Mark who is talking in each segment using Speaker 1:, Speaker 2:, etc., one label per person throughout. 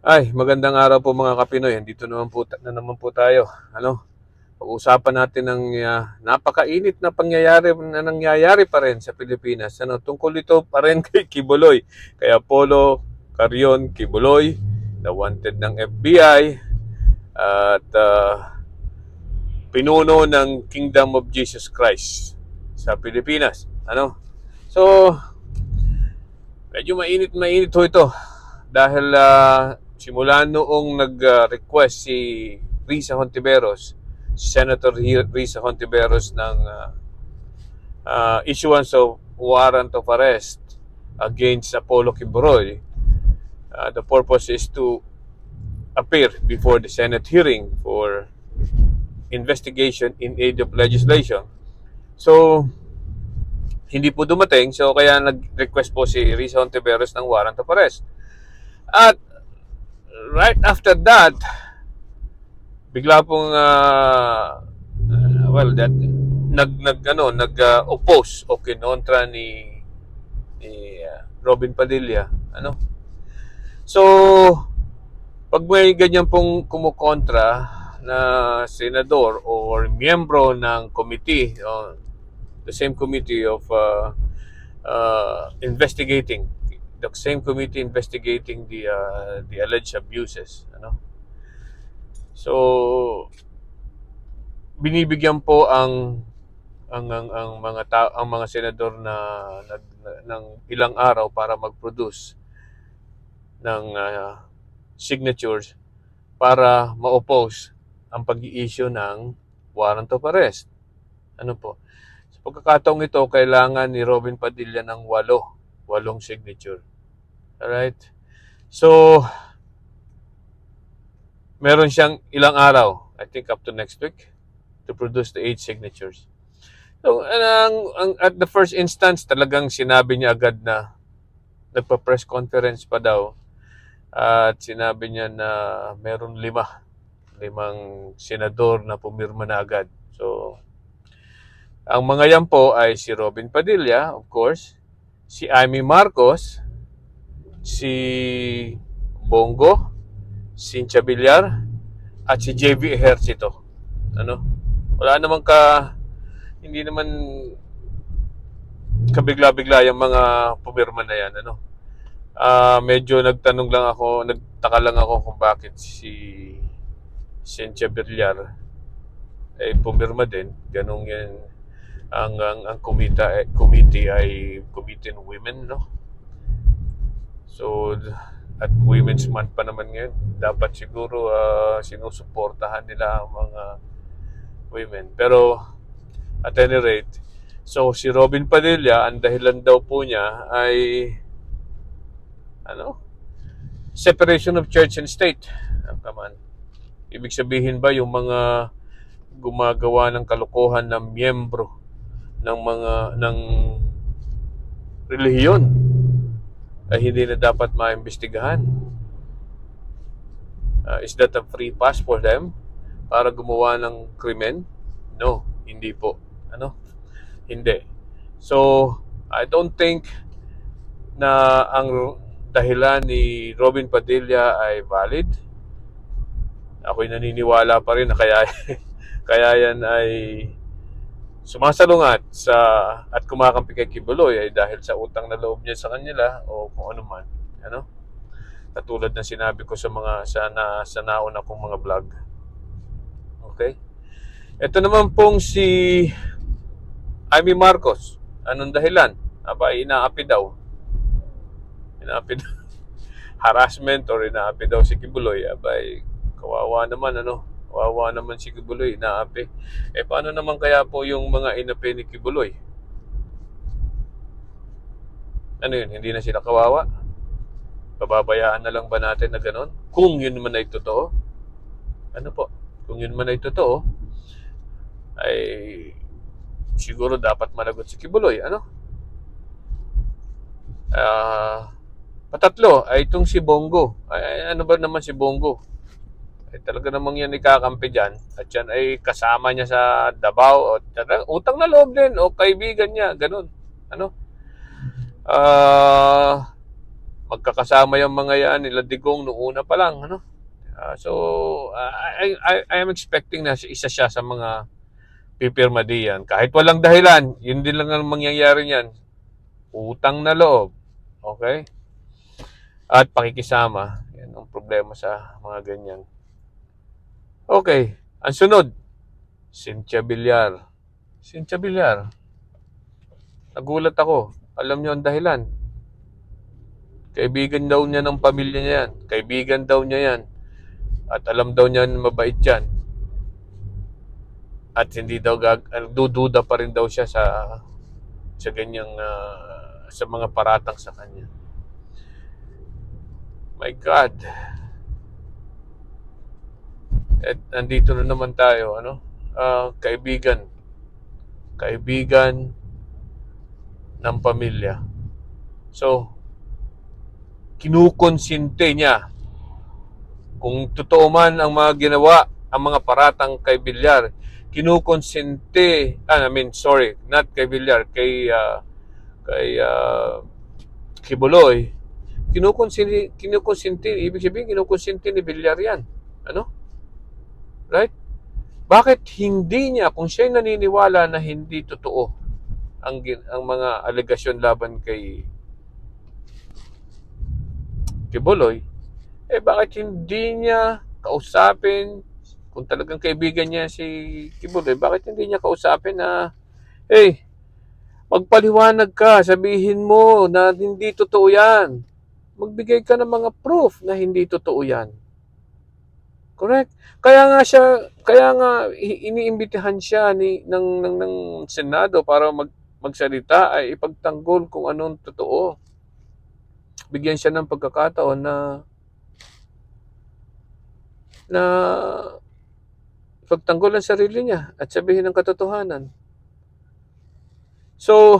Speaker 1: Magandang araw po mga Kapinoy. Dito naman po tayo. Pag-uusapan natin ng napakainit na pangyayari na nangyayari pa rin sa Pilipinas. Tungkol ito pa rin kay Kibuloy. Kaya Apollo Carion Kibuloy, na wanted ng FBI at pinuno ng Kingdom of Jesus Christ sa Pilipinas. So, medyo mainit ho ito dahil simula noong nag-request si Risa Hontiveros, Senator Risa Hontiveros ng issuance of warrant of arrest against Apollo Kibuloy. The purpose is to appear before the Senate hearing for investigation in aid of legislation. So, hindi po dumating, so kaya nag-request po si Risa Hontiveros ng warrant of arrest. At right after that, bigla pong nag-oppose o kinontra ni Robin Padilla. So, pag may ganyan pong kumukontra na senador or miyembro ng committee, the same committee of investigating the alleged abuses, so binibigyan po ang mga senador ng ilang araw para mag-produce ng signatures para ma-oppose ang pag-i-issue ng warrant of arrest. Sa pagkakataong ito, kailangan ni Robin Padilla ng walong signature. Alright? So, meron siyang ilang araw, I think up to next week, to produce the 8 signatures. So, at the first instance, talagang sinabi niya agad na nagpa-press conference pa daw at sinabi niya na meron limang senador na pumirma na agad. So, ang mga yan po ay si Robin Padilla, of course, si Amy Marcos, si Bongo, Cynthia Villar, at si JV Ejercito. Wala namang hindi naman kabigla-bigla yung mga pumirma na yan. Medyo nagtaka lang ako kung bakit si Cynthia Villar ay pumirma din. Ganun yan. Ang committee ay Committee on Women, So, at Women's Month pa naman ngayon, dapat siguro sinusuportahan nila ang mga women. Pero, at any rate, so si Robin Padilla, ang dahilan daw po niya ay separation of church and state. Ibig sabihin ba yung mga gumagawa ng kalokohan ng miyembro ng relihiyon ay hindi na dapat maimbestigahan? Is that a free pass for them para gumawa ng krimen? No, hindi po. Hindi. So, I don't think na ang dahilan ni Robin Padilla ay valid. Ako'y naniniwala pa rin na kaya yan ay sumasalungat at kumakampi kay Kibuloy ay dahil sa utang na loob niya sa kanila o kung ano man. Katulad ng sinabi ko sa nauna kong mga vlog. Okay? Ito naman pong si Amy Marcos. Anong dahilan? Inaapi daw. Harassment or inaapi daw si Kibuloy. Kawawa naman, Kawawa naman si Kibuloy, inaapi. Paano naman kaya po yung mga inapi ni Kibuloy? Hindi na sila kawawa? Pababayaan na lang ba natin na gano'n? Kung yun man ay totoo? Kung yun man ay totoo, ay siguro dapat managot si Kibuloy, patatlo ay itong si Bongo. Ano ba naman si Bongo? Talaga namang yan ikakampi dyan. At yan ay kasama niya sa Davao. Utang na loob din. O kaibigan niya. Ganun. magkakasama yung mga yan, nila Digong noong una pa lang, ano? So, I am expecting na isa siya sa mga pipirma diyan. Kahit walang dahilan, yun din lang ang mangyayari niyan. Utang na loob. Okay? At pakikisama. Yan ang problema sa mga ganyan. Okay. Ang sunod, Cynthia Villar. Cynthia Villar. Nagulat ako. Alam niyo ang dahilan. Kaibigan daw niya ng pamilya niya yan. Kaibigan daw niya yan. At alam daw niya na mabait yan. At hindi daw dududa pa rin daw siya sa ganyang sa mga paratang sa kanya. My God. At nandito na naman tayo, ano? Kaibigan ng pamilya. So, kinukonsinte niya. Kung totoo man ang mga ginawa, ang mga paratang kay Villar, kinukonsinte, not kay Villar, kay Kibuloy, kinukonsinte, ibig sabihin, kinukonsinte ni Villar yan. Ano? Right? Bakit hindi niya, kung siya'y naniniwala na hindi totoo ang mga alegasyon laban kay Kibuloy, bakit hindi niya kausapin, kung talagang kaibigan niya si Kibuloy, bakit hindi niya kausapin na, hey, magpaliwanag ka, sabihin mo na hindi totoo yan. Magbigay ka ng mga proof na hindi totoo yan. Correct? Kaya nga iniimbitahan siya ng Senado para magsalita ay ipagtanggol kung anong totoo. Bigyan siya ng pagkakataon na ipagtanggol ang sarili niya at sabihin ang katotohanan. So,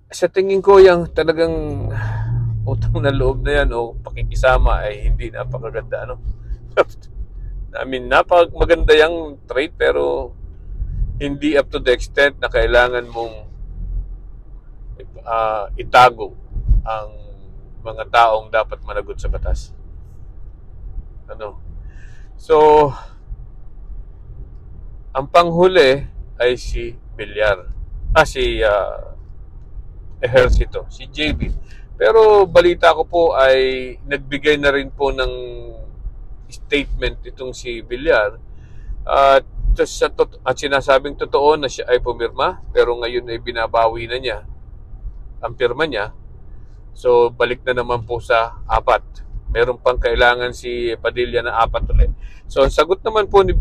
Speaker 1: sa tingin ko yung talagang utang na loob na yan o pakikisama ay hindi napakaganda, ano? Maganda yung trait pero hindi up to the extent na kailangan mong itago ang mga taong dapat managot sa batas. Ano? So, ang panghuli ay si Villar. Si Ejercito, si JB. Pero balita ko po ay nagbigay na rin po ng statement itong si Villar at sinasabing totoo na siya ay pumirma pero ngayon ay binabawi na niya ang pirma niya. So balik na naman po sa 4. Meron pang kailangan si Padilla na 4 ulit. So ang sagot naman po ni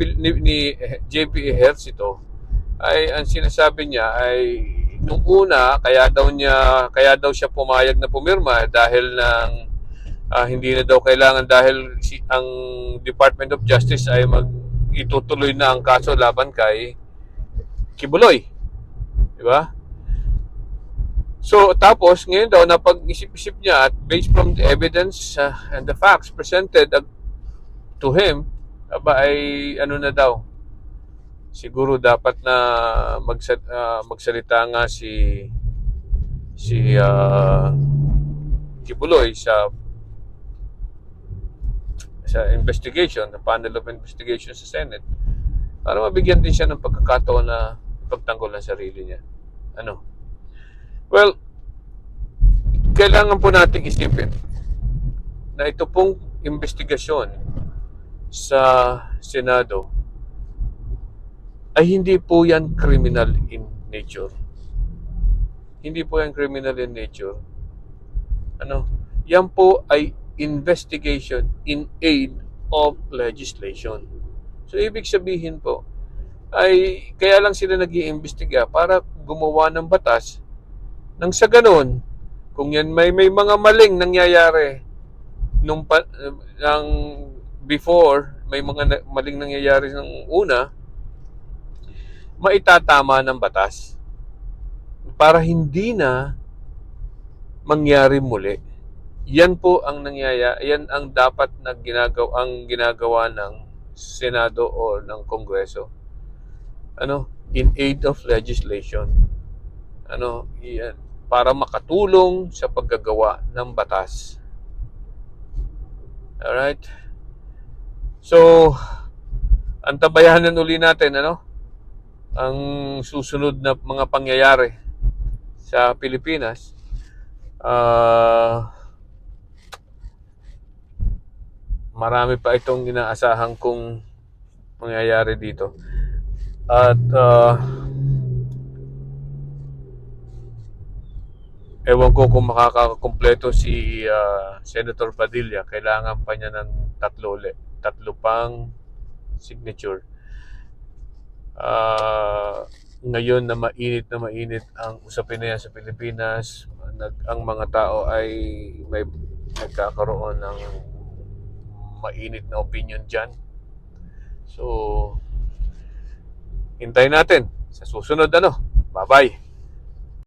Speaker 1: JB Ejercito ay ang sinasabi niya ay nung una kaya daw siya pumayag na pumirma dahil hindi na daw kailangan dahil ang Department of Justice ay itutuloy na ang kaso laban kay Kibuloy. Di ba? So, tapos, ngayon daw, napag-isip-isip niya at based from the evidence and the facts presented to him, ay ano na daw, siguro dapat na magsalita nga si Kibuloy sa investigation, the panel of investigation sa Senate, para mabigyan din siya ng pagkakataon na pagtanggol ng sarili niya. Ano? Well, kailangan po nating isipin na ito pong investigasyon sa Senado ay hindi po yan criminal in nature. Hindi po yan criminal in nature. Ano? Yan po ay investigation in aid of legislation. So, ibig sabihin po, ay kaya lang sila nag-iimbestiga para gumawa ng batas nang sa ganun, kung yan may mga maling nangyayari before, may mga maling nangyayari ng una, maitatama ng batas para hindi na mangyari muli. Yan po ang yan ang dapat na ginagawa ng Senado o ng Kongreso. In aid of legislation. para makatulong sa paggagawa ng batas. Alright? So, antabayanan uli natin ang susunod na mga pangyayari sa Pilipinas. Marami pa itong inaasahan kong mangyayari dito. At ewan ko kung makakakumpleto si Senator Padilla. Kailangan pa niya ng tatlo pang signature. Ngayon na mainit ang usapin na yan sa Pilipinas, ang mga tao ay may nagkakaroon ng mainit na opinion dyan. So, hintayin natin sa susunod. Bye-bye.